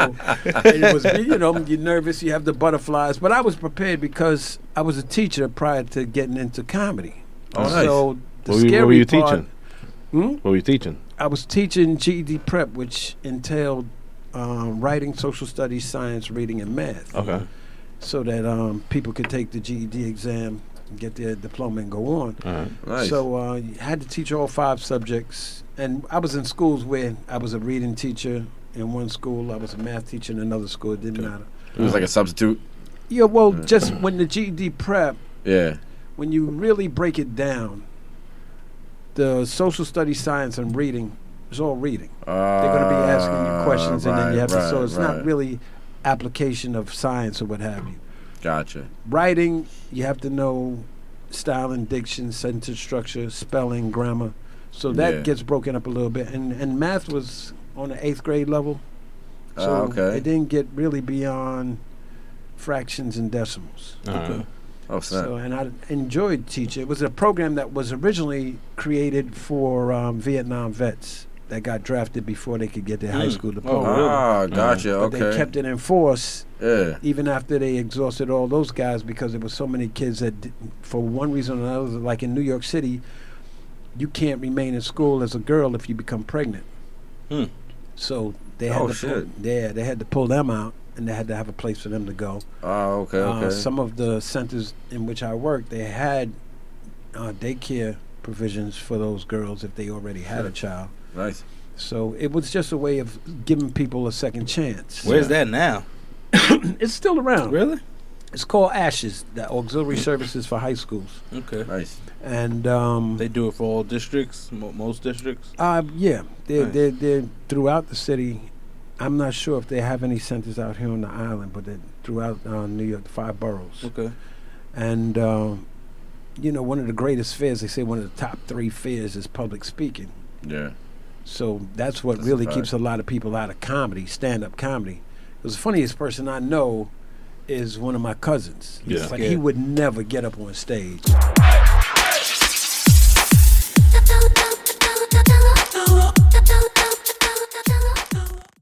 So it was, you're nervous, you have the butterflies. But I was prepared because I was a teacher prior to getting into comedy. Oh, nice. So the What scary were you part, teaching? What were you teaching? I was teaching GED prep, which entailed writing, social studies, science, reading, and math. Okay. So that people could take the GED exam, get their diploma, and go on. All right. Nice. So I had to teach all 5 subjects. And I was in schools where I was a reading teacher in one school, I was a math teacher in another school. It didn't matter. It was like a substitute. Yeah, well, just when the GED prep, Yeah. when you really break it down, the social studies, science, and reading is all reading. They're going to be asking you questions, and then you have to. So it's not really application of science or what have you. Gotcha. Writing, you have to know style and diction, sentence structure, spelling, grammar. So that gets broken up a little bit. And math was on the 8th grade level. So okay. it didn't get really beyond fractions and decimals. Okay. Oh, snap. So, and I enjoyed teaching. It was a program that was originally created for Vietnam vets that got drafted before they could get their high school diploma. Ah, gotcha. But Okay. they kept it in force Yeah. even after they exhausted all those guys because there were so many kids that, for one reason or another, like in New York City, you can't remain in school as a girl if you become pregnant. So they had they had to pull them out, and they had to have a place for them to go. Oh, okay. Some of the centers in which I worked, they had daycare provisions for those girls if they already had a child. Nice. So it was just a way of giving people a second chance. Where's that now? It's still around. Really? It's called ASHES, the Auxiliary Services for High Schools. Okay. Nice. And they do it for all districts, most districts? yeah, they're throughout the city. I'm not sure if they have any centers out here on the island, but they're throughout New York, 5 boroughs. Okay. And, one of the greatest fears, they say one of the top 3 fears is public speaking. Yeah. So that's what really keeps a lot of people out of comedy, stand-up comedy. Because the funniest person I know is one of my cousins. Yeah. But he would never get up on stage.